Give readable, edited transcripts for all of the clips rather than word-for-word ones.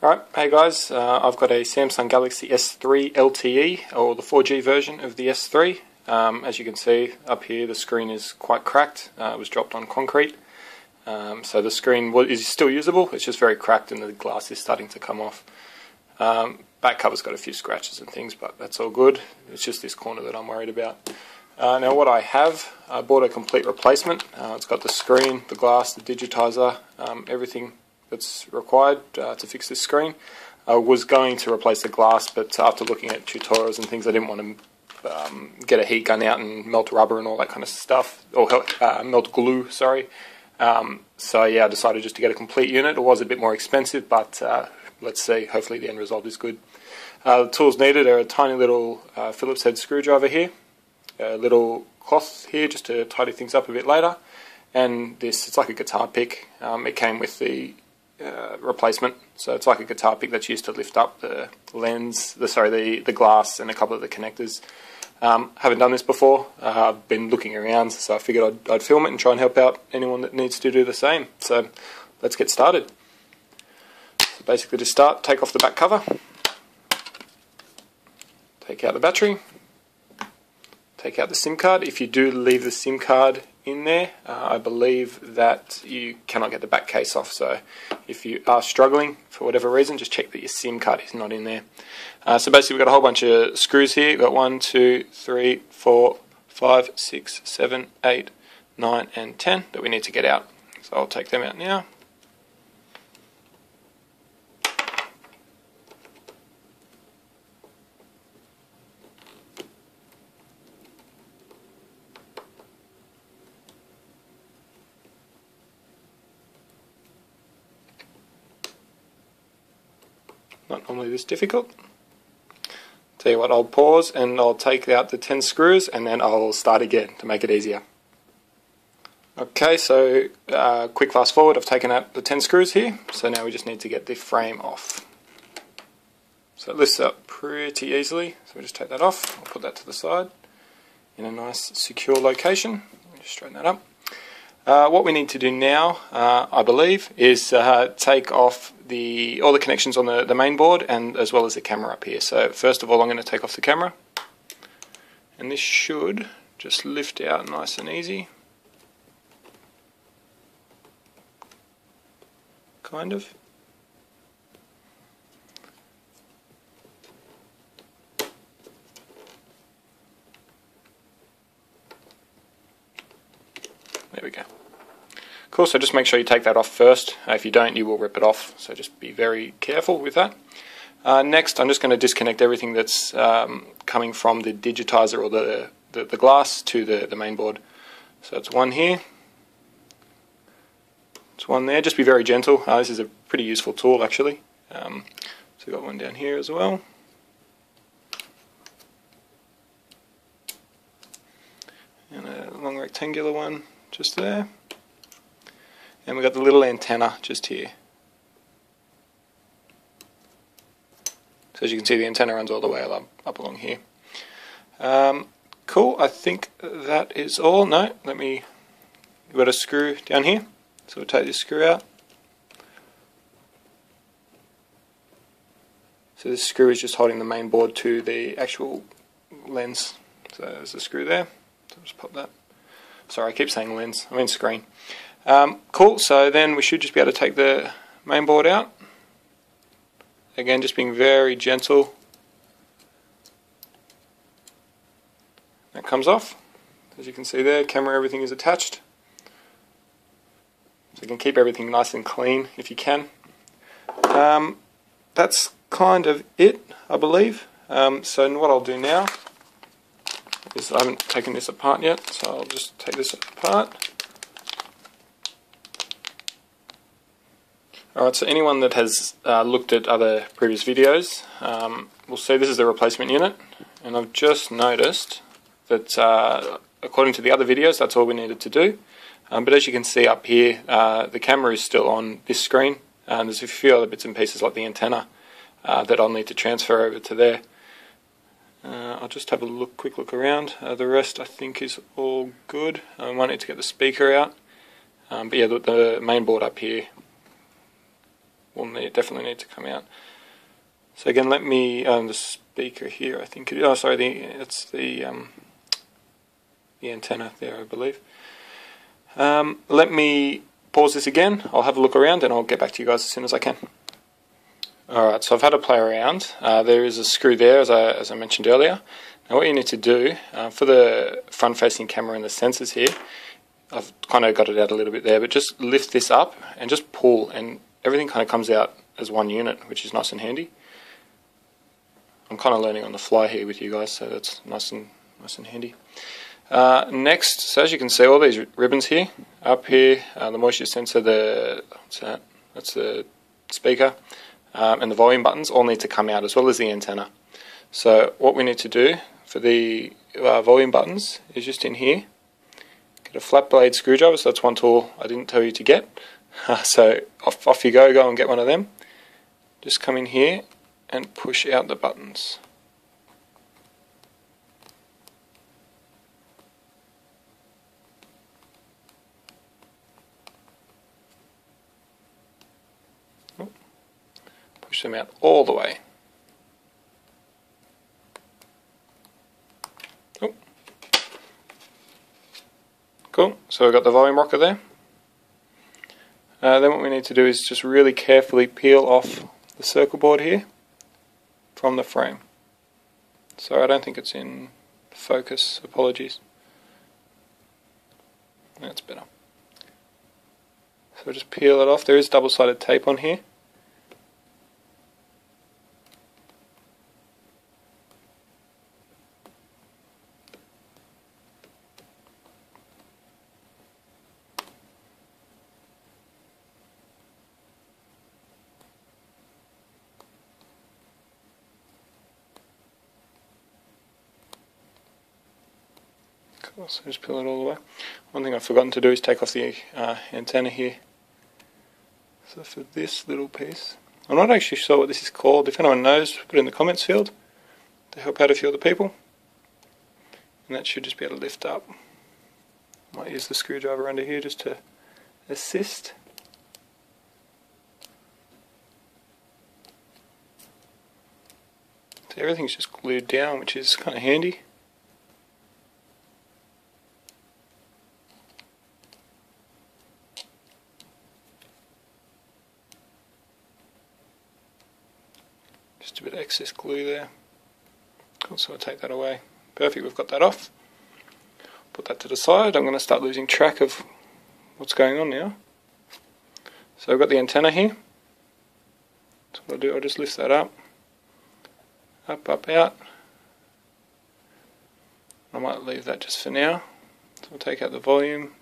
Alright, hey guys, I've got a Samsung Galaxy S3 LTE, or the 4G version of the S3. As you can see up here, the screen is quite cracked. It was dropped on concrete. So the screen is still usable, it's just very cracked and the glass is starting to come off. Back cover's got a few scratches and things, but that's all good. It's just this corner that I'm worried about. Now what I bought a complete replacement. It's got the screen, the glass, the digitizer, everything that's required to fix this screen. I was going to replace the glass, but after looking at tutorials and things, I didn't want to get a heat gun out and melt rubber and all that kind of stuff, or melt glue, sorry. So yeah, I decided just to get a complete unit. It was a bit more expensive, but let's see, hopefully the end result is good. The tools needed are a tiny little Phillips head screwdriver here, a little cloth here just to tidy things up a bit later, and this, it's like a guitar pick. It came with the replacement, so it's like a guitar pick that's used to lift up the lens, the glass and a couple of the connectors. Haven't done this before. I've been looking around, so I figured I'd film it and try and help out anyone that needs to do the same. So let's get started. So basically to start, take off the back cover, take out the battery, take out the SIM card. If you do leave the SIM card in there, I believe that you cannot get the back case off, so if you are struggling for whatever reason, just check that your SIM card is not in there. So basically we've got a whole bunch of screws here. We've got 1, 2, 3, 4, 5, 6, 7, 8, 9 and 10 that we need to get out. So I'll take them out now. Not normally this difficult. Tell you what, I'll pause and I'll take out the 10 screws and then I'll start again to make it easier. Okay, so quick fast forward, I've taken out the 10 screws here, so now we just need to get the frame off. So it lifts up pretty easily, so we just take that off. I'll put that to the side in a nice secure location. Just straighten that up. What we need to do now, I believe, is take off all the connections on the main board, and as well as the camera up here. So first of all, I'm going to take off the camera, and this should just lift out nice and easy, kind of. There we go. Cool, so just make sure you take that off first. If you don't, you will rip it off, so just be very careful with that. Next, I'm just going to disconnect everything that's coming from the digitizer or the glass to the main board. So it's one here, it's one there. Just be very gentle. This is a pretty useful tool actually. So we've got one down here as well. And a long rectangular one just there. And we've got the little antenna just here. So as you can see, the antenna runs all the way up along here. Cool, I think that is all. No, we've got a screw down here. So we'll take this screw out. So this screw is just holding the main board to the actual lens. So there's the screw there. So just pop that. Sorry, I keep saying lens, I mean screen. Cool, so then we should just be able to take the main board out. Again, just being very gentle. That comes off. As you can see there, camera, everything is attached. So you can keep everything nice and clean if you can. That's kind of it, I believe. So what I'll do now is, I haven't taken this apart yet, so I'll just take this apart. Alright, so anyone that has looked at other previous videos will see this is the replacement unit, and I've just noticed that according to the other videos that's all we needed to do, but as you can see up here, the camera is still on this screen, and there's a few other bits and pieces like the antenna that I'll need to transfer over to there. I'll just have a quick look around. The rest I think is all good. I might need to get the speaker out, but yeah, the main board up here will definitely need to come out. So again, let me the speaker here. I think oh sorry, it's the antenna there, I believe. Let me pause this again. I'll have a look around and I'll get back to you guys as soon as I can. Alright, so I've had a play around. There is a screw there, as I mentioned earlier. Now what you need to do, for the front-facing camera and the sensors here, I've kind of got it out a little bit there, but just lift this up and just pull, and everything kind of comes out as one unit, which is nice and handy. I'm kind of learning on the fly here with you guys, so that's nice and handy. Next, so as you can see, all these ribbons here, up here, the moisture sensor, what's that? That's the speaker, and the volume buttons all need to come out, as well as the antenna. So what we need to do for the volume buttons is just in here, get a flat blade screwdriver. So that's one tool I didn't tell you to get. So off you go and get one of them. Just come in here and push out the buttons. Push them out all the way. Cool, so we've got the volume rocker there. Then what we need to do is just really carefully peel off the circle board here from the frame. Sorry, I don't think it's in focus, apologies. That's better. So just peel it off. There is double-sided tape on here. Cool, so just peel it all the way. One thing I've forgotten to do is take off the antenna here. So for this little piece, I'm not actually sure what this is called. If anyone knows, put it in the comments field to help out a few other people. And that should just be able to lift up. Might use the screwdriver under here just to assist. So everything's just glued down, which is kind of handy. Just a bit of excess glue there. Cool, so I'll take that away. Perfect, we've got that off. Put that to the side. I'm going to start losing track of what's going on now. So I've got the antenna here. So what I'll do, I'll just lift that up. Up, up, out. I might leave that just for now. So I'll take out the volume.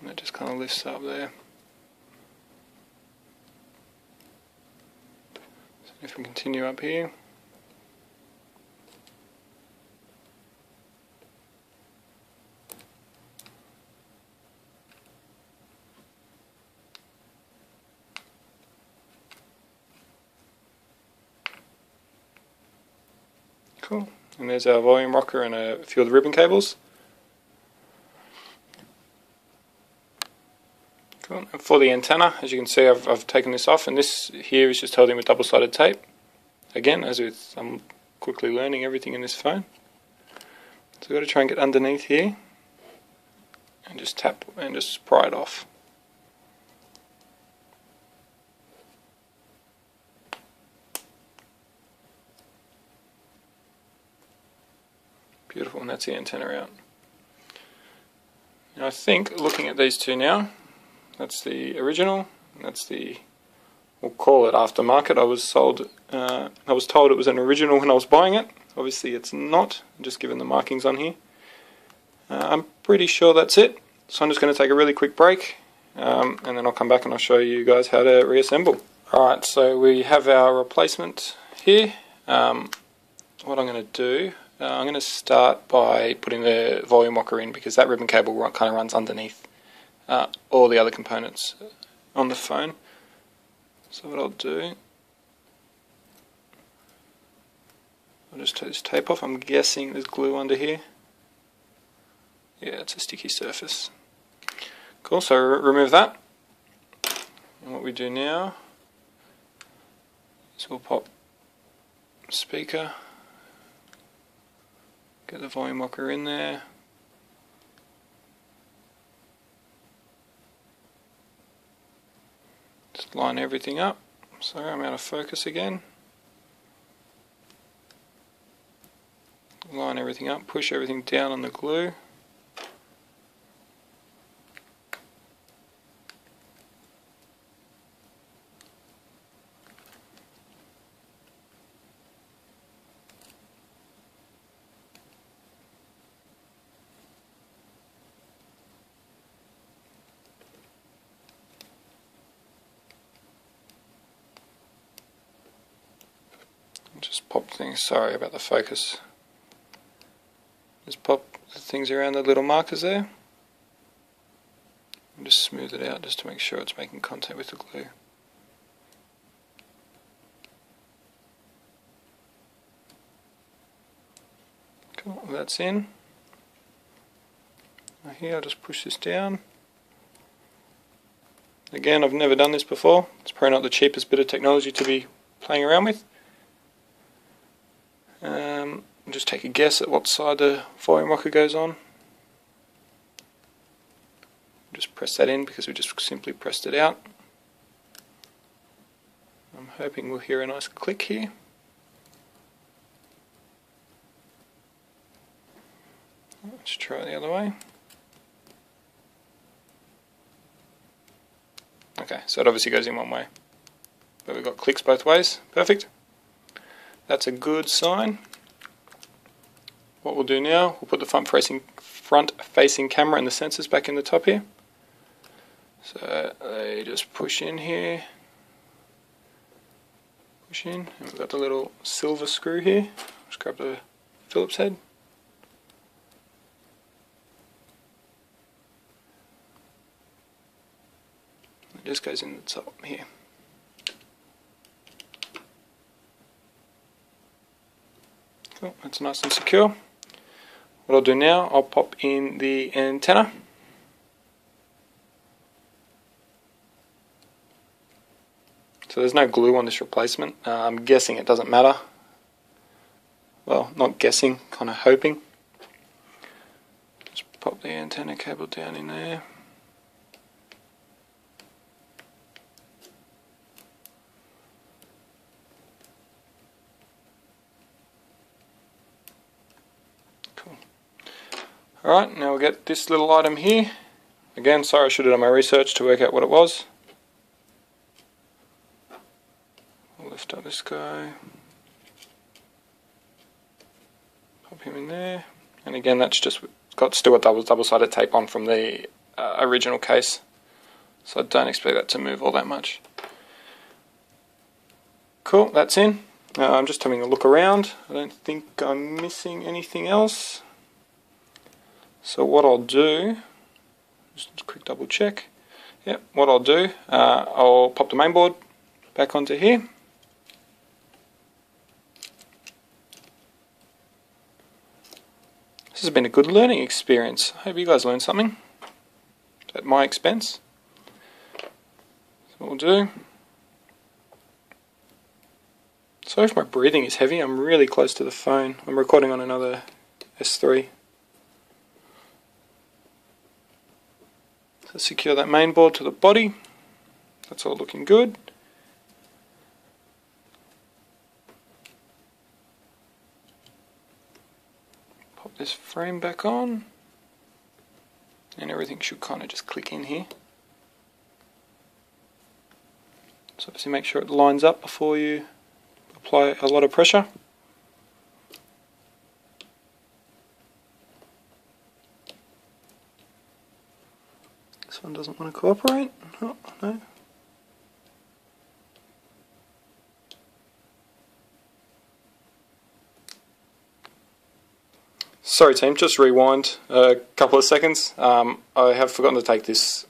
And that just kind of lifts up there. So if we continue up here, cool. And there's our volume rocker and a few of the ribbon cables. And for the antenna, as you can see, I've taken this off, and this here is just held in with double-sided tape. Again, as with I'm quickly learning everything in this phone. So I've got to try and get underneath here and just tap and just pry it off. Beautiful, and that's the antenna out. Now I think, looking at these two now, that's the original, and that's the, we'll call it aftermarket. I was told it was an original when I was buying it. Obviously it's not, just given the markings on here. I'm pretty sure that's it. So I'm just going to take a really quick break, and then I'll come back and I'll show you guys how to reassemble. Alright, so we have our replacement here. What I'm going to do, I'm going to start by putting the volume rocker in, because that ribbon cable kind of runs underneath all the other components on the phone. So what I'll do, I'll just take this tape off. I'm guessing there's glue under here. Yeah, it's a sticky surface. Cool, so remove that. And what we do now is we'll pop speaker, get the volume rocker in there. Just line everything up. Sorry, I'm out of focus again. Line everything up, push everything down on the glue. Just pop things, sorry about the focus. Just pop the things around the little markers there. And just smooth it out just to make sure it's making contact with the glue. Cool, that's in. Now here I'll just push this down. Again, I've never done this before. It's probably not the cheapest bit of technology to be playing around with. Just take a guess at what side the volume rocker goes on. Just press that in because we just simply pressed it out. I'm hoping we'll hear a nice click here. Let's try it the other way. Okay, so it obviously goes in one way, but we've got clicks both ways. Perfect. That's a good sign. What we'll do now, we'll put the front-facing camera and the sensors back in the top here. So they just push in here, push in, and we've got the little silver screw here. Just grab the Phillips head. It just goes in the top here. Cool, that's nice and secure. What I'll do now, I'll pop in the antenna. So there's no glue on this replacement. I'm guessing it doesn't matter. Well, not guessing, kind of hoping. Just pop the antenna cable down in there. Alright, now we'll get this little item here. Again, sorry, I should have done my research to work out what it was. I'll lift up this guy. Pop him in there. And again, that's just got still a double-sided tape on from the original case. So I don't expect that to move all that much. Cool, that's in. I'm just having a look around. I don't think I'm missing anything else. So what I'll do, just a quick double check. Yep, what I'll do, I'll pop the mainboard back onto here. This has been a good learning experience. I hope you guys learned something at my expense. So what we'll do. Sorry if my breathing is heavy, I'm really close to the phone. I'm recording on another S3. So secure that main board to the body. That's all looking good. Pop this frame back on. And everything should kind of just click in here. So obviously make sure it lines up before you apply a lot of pressure. This one doesn't want to cooperate. Oh, no. Sorry team, just rewind a couple of seconds. I have forgotten to take this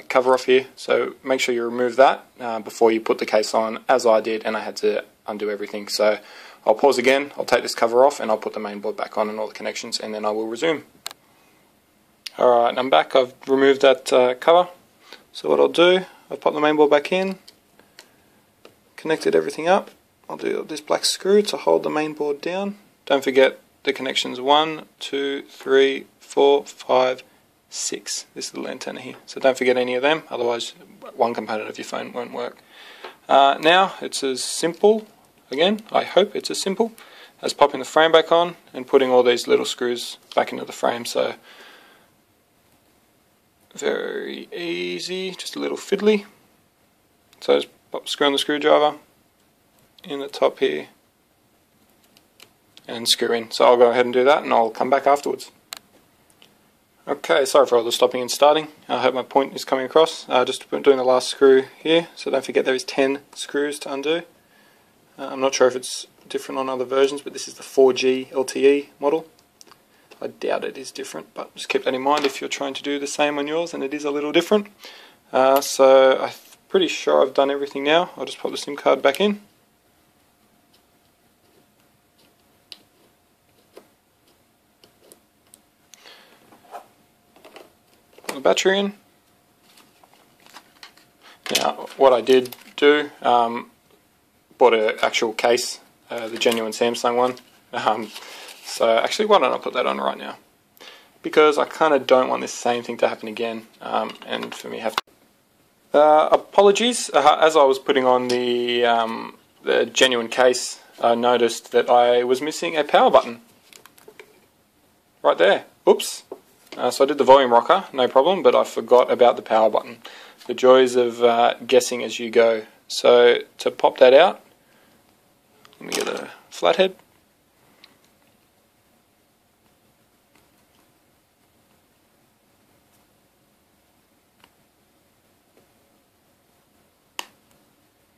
cover off here, so make sure you remove that before you put the case on, as I did, and I had to undo everything. So I'll pause again, I'll take this cover off, and I'll put the main board back on and all the connections, and then I will resume. Alright, I'm back. I've removed that cover. So what I'll do, I'll pop the main board back in, connected everything up. I'll do this black screw to hold the main board down. Don't forget the connections 1, 2, 3, 4, 5, 6. This little antenna here. So don't forget any of them, otherwise one component of your phone won't work. Now it's as simple, again, I hope it's as simple as popping the frame back on and putting all these little screws back into the frame. So very easy, just a little fiddly. So just pop, screw on the screwdriver in the top here and screw in. So I'll go ahead and do that and I'll come back afterwards. Okay, sorry for all the stopping and starting. I hope my point is coming across. Just doing the last screw here, so don't forget there is 10 screws to undo. I'm not sure if it's different on other versions, but this is the 4G LTE model. I doubt it is different, but just keep that in mind if you're trying to do the same on yours, and it is a little different. So I'm pretty sure I've done everything now. I'll just pop the SIM card back in. Put the battery in. Now what I did do, bought an actual case, the genuine Samsung one. So actually, why don't I put that on right now? Because I kind of don't want this same thing to happen again, and for me have to... apologies, as I was putting on the genuine case, I noticed that I was missing a power button. Right there. Oops. So I did the volume rocker, no problem, but I forgot about the power button. The joys of guessing as you go. So to pop that out, let me get a flathead.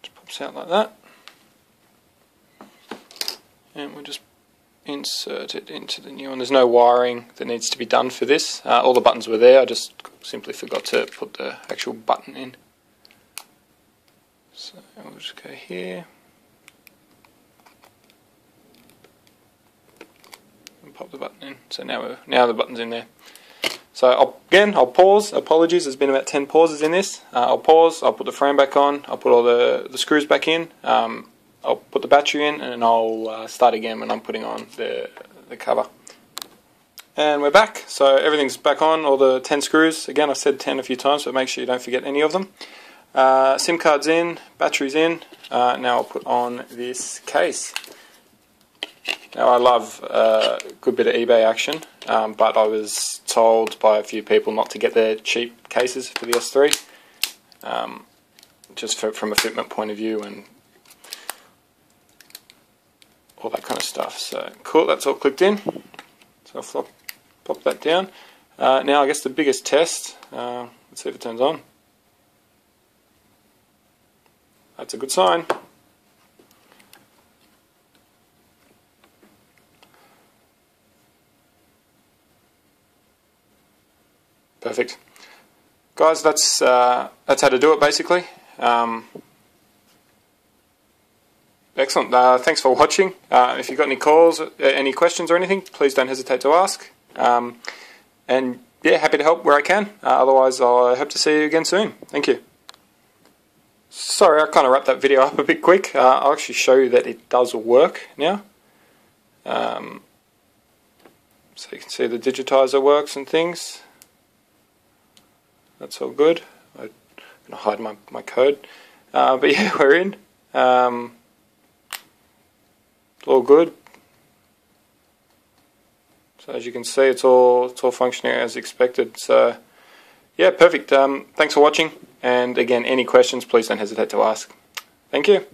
Just pops out like that. And we'll just insert it into the new one. There's no wiring that needs to be done for this. All the buttons were there, I just simply forgot to put the actual button in. So we'll just go here and pop the button in. So now the button's in there. So again, I'll pause. Apologies, there's been about 10 pauses in this. I'll pause, I'll put the frame back on, I'll put all the screws back in, I'll put the battery in, and I'll start again when I'm putting on the cover. And we're back, so everything's back on, all the 10 screws. Again, I've said 10 a few times, but make sure you don't forget any of them. SIM card's in, battery's in. Now I'll put on this case. Now I love a good bit of eBay action, but I was told by a few people not to get their cheap cases for the S3, just from a fitment point of view and all that kind of stuff. So cool, that's all clicked in. So I'll pop that down. Now I guess the biggest test, let's see if it turns on. That's a good sign. Perfect. Guys, that's how to do it basically. Excellent. Thanks for watching. If you've got any calls, any questions or anything, please don't hesitate to ask. And yeah, happy to help where I can. Otherwise, I hope to see you again soon. Thank you. Sorry, I kind of wrapped that video up a bit quick. I'll actually show you that it does work now. So you can see the Digitizer works and things. That's all good. I'm going to hide my code. But yeah, we're in. All good. So as you can see, it's all functioning as expected. So yeah, perfect. Thanks for watching. And again, any questions, please don't hesitate to ask. Thank you.